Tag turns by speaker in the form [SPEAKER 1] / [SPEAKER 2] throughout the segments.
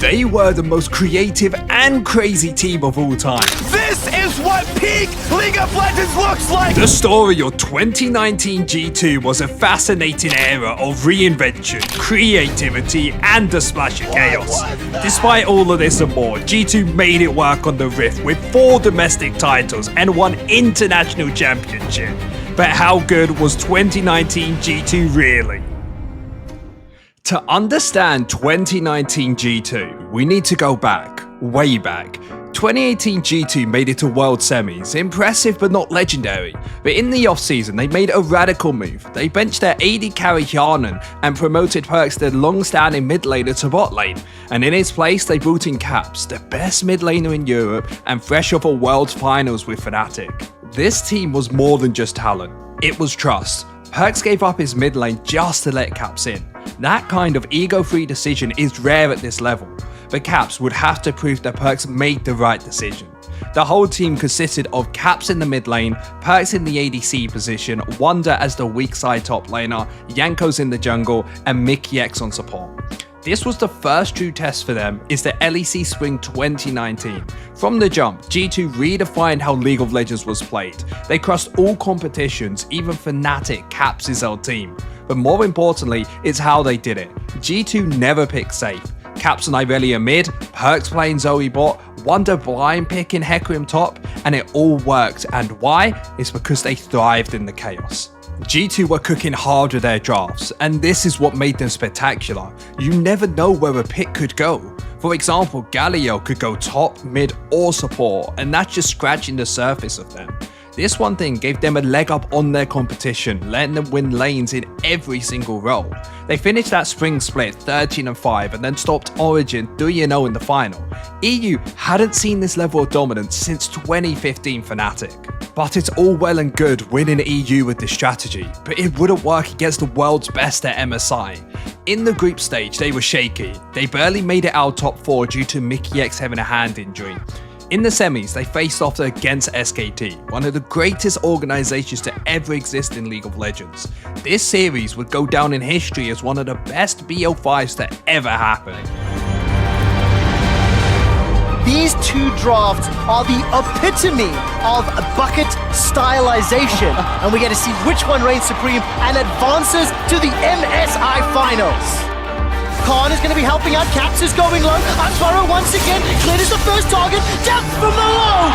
[SPEAKER 1] They were the most creative and crazy team of all time.
[SPEAKER 2] This is what peak League of Legends looks like!
[SPEAKER 1] The story of 2019 G2 was a fascinating era of reinvention, creativity, and a splash of chaos. Despite all of this and more, G2 made it work on the Rift with 4 domestic titles and 1 international championship. But how good was 2019 G2 really? To understand 2019 G2, we need to go back, way back. 2018 G2 made it to World Semis, impressive but not legendary. But in the off-season, they made a radical move. They benched their AD carry Hjarnan and promoted Perkz, their long-standing mid laner, to bot lane. And in his place, they brought in Caps, the best mid laner in Europe and fresh off a World Finals with Fnatic. This team was more than just talent, it was trust. Perkz gave up his mid lane just to let Caps in. That kind of ego-free decision is rare at this level, but Caps would have to prove that Perkz made the right decision. The whole team consisted of Caps in the mid lane, Perkz in the ADC position, Wonder as the weak side top laner, Jankos in the jungle, and Mikyx on support. This was the first true test for them is the LEC Spring 2019. From the jump, G2 redefined how League of Legends was played. They crossed all competitions, even Fnatic Caps his old team. But more importantly, it's how they did it. G2 never picked safe. Caps and Irelia mid, Perkz playing Zoe bot, Wonder blind picking Hecarim top, and it all worked. And why? It's because they thrived in the chaos. G2 were cooking hard with their drafts, and this is what made them spectacular. You never know where a pick could go. For example, Galileo could go top, mid, or support, and that's just scratching the surface of them. This one thing gave them a leg up on their competition, letting them win lanes in every single role. They finished that spring split 13-5 and then stopped Origin 3-0 in the final. EU hadn't seen this level of dominance since 2015 Fnatic. But it's all well and good winning EU with this strategy, but it wouldn't work against the world's best at MSI. In the group stage, they were shaky. They barely made it out top 4 due to Mikyx having a hand injury. In the semis, they faced off against SKT, one of the greatest organizations to ever exist in League of Legends. This series would go down in history as one of the best BO5s to ever happen.
[SPEAKER 3] These 2 drafts are the epitome of bucket stylization, and we get to see which one reigns supreme and advances to the MSI finals. Khan is going to be helping out, Caps is going low, Antaro once again clears the first target, depth from below!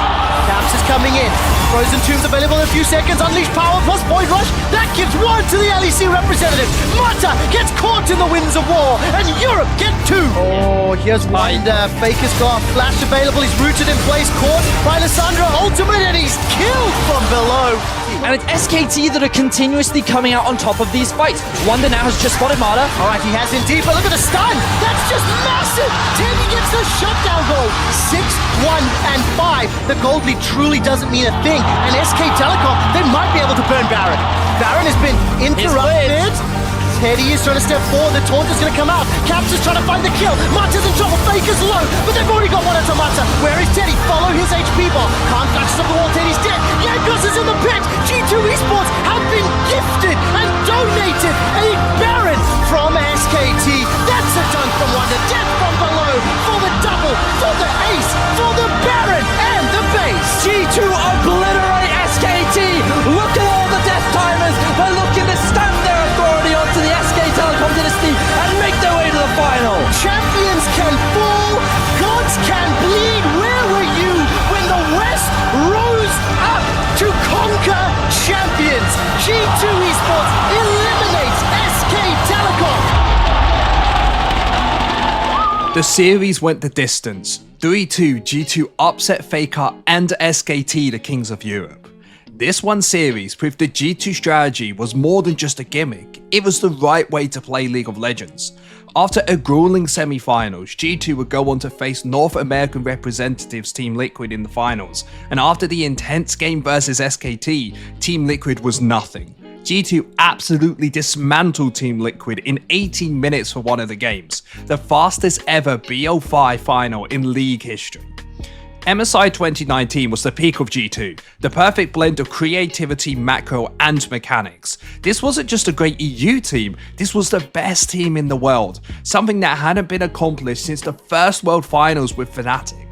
[SPEAKER 3] Caps is coming in, Frozen Tombs available in a few seconds, Unleash Power plus Void Rush, that gives 1 to the LEC representative, Mata gets caught in the winds of war, and Europe get 2! Oh, here's Wonder, Faker's got Flash available, he's rooted in place, caught by Lissandra, ultimate, and he's killed from below!
[SPEAKER 4] And it's SKT that are continuously coming out on top of these fights. Wonder now has just spotted Mata.
[SPEAKER 3] Alright, he has indeed, but look at the stun! That's just massive! Teddy gets the shutdown goal! 6, 1, and 5. The gold lead truly doesn't mean a thing. And SK Telecom, they might be able to burn Baron. Baron has been interrupted. Teddy is trying to step forward, the taunt is going to come out. Caps is trying to find the kill. Mata's in trouble, Faker's low, but they've already got one onto Mata. Where is Teddy? Follow his HP bar. Can't touch the wall, Teddy's dead. Jankos is in the pit. G2 Esports have been gifted and donated a Baron from SKT. That's a dunk from Wonder, death from below, for the double, for the ace, for the Baron, and the base.
[SPEAKER 4] G2 obliterate SKT. Look at all the death timers. They're looking to stamp their authority onto the SK Telecom dynasty and make their way to the final.
[SPEAKER 3] Champions can fall, gods can bleed. Where were you when the West rose up to conquer champions? G2 Esports eliminates SK Telecom.
[SPEAKER 1] The series went the distance. 3-2 G2 upset Faker and SKT, the kings of Europe. This one series proved the G2 strategy was more than just a gimmick, it was the right way to play League of Legends. After a grueling semi-finals, G2 would go on to face North American representatives Team Liquid in the finals, and after the intense game versus SKT, Team Liquid was nothing. G2 absolutely dismantled Team Liquid in 18 minutes for one of the games, the fastest ever BO5 final in League history. MSI 2019 was the peak of G2, the perfect blend of creativity, macro, and mechanics. This wasn't just a great EU team, this was the best team in the world, something that hadn't been accomplished since the first World Finals with Fnatic.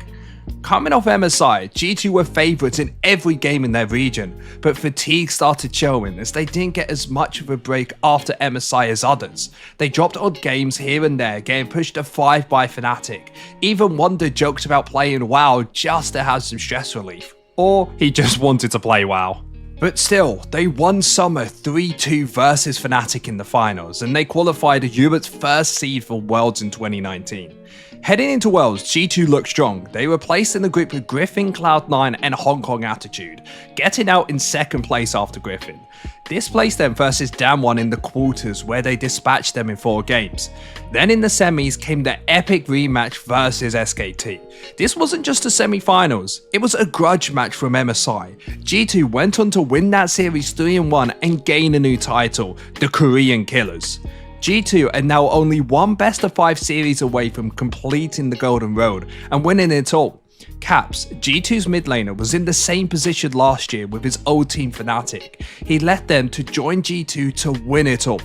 [SPEAKER 1] Coming off MSI, G2 were favourites in every game in their region, but fatigue started showing as they didn't get as much of a break after MSI as others. They dropped odd games here and there, getting pushed to 5 by Fnatic. Even Wonder joked about playing WoW just to have some stress relief. Or he just wanted to play WoW. But still, they won Summer 3-2 versus Fnatic in the finals, and they qualified Europe's first seed for Worlds in 2019. Heading into Worlds, G2 looked strong. They were placed in the group with Griffin, Cloud9 and Hong Kong Attitude, getting out in second place after Griffin. This placed them versus Damwon in the quarters, where they dispatched them in 4 games. Then in the semis came the epic rematch versus SKT. This wasn't just a semi-finals, it was a grudge match from MSI. G2 went on to win that series 3-1 and gain a new title, the Korean Killers. G2 are now only one best of 5 series away from completing the Golden Road and winning it all. Caps, G2's mid laner, was in the same position last year with his old team Fnatic. He led them to join G2 to win it all.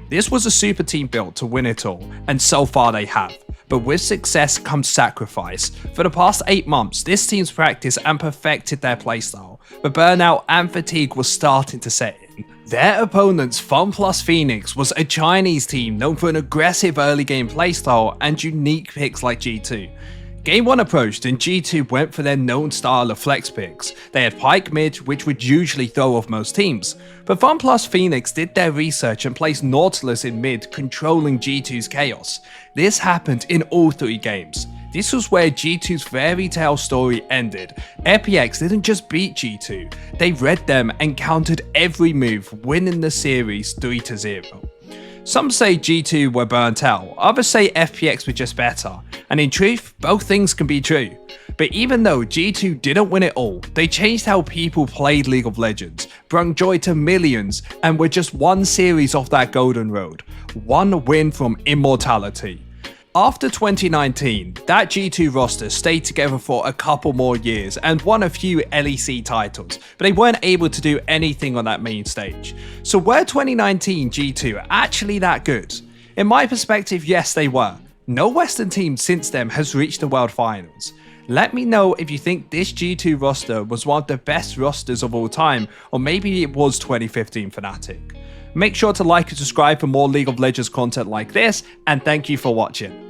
[SPEAKER 1] This was a super team built to win it all, and so far they have. But with success comes sacrifice. For the past 8 months, this team's practiced and perfected their playstyle, but burnout and fatigue was starting to set in. Their opponents, FunPlus Phoenix, was a Chinese team known for an aggressive early game playstyle and unique picks like G2. Game 1 approached and G2 went for their known style of flex picks. They had Pyke mid, which would usually throw off most teams. But FunPlus Phoenix did their research and placed Nautilus in mid, controlling G2's chaos. This happened in all 3 games. This was where G2's fairy tale story ended. FPX didn't just beat G2, they read them and countered every move, winning the series 3-0. Some say G2 were burnt out, others say FPX were just better, and in truth, both things can be true. But even though G2 didn't win it all, they changed how people played League of Legends, brought joy to millions, and were just one series off that Golden Road, one win from immortality. After 2019, that G2 roster stayed together for a couple more years and won a few LEC titles, but they weren't able to do anything on that main stage. So were 2019 G2 actually that good? In my perspective, yes they were. No Western team since then has reached the World Finals. Let me know if you think this G2 roster was one of the best rosters of all time, or maybe it was 2015 Fnatic. Make sure to like and subscribe for more League of Legends content like this, and thank you for watching.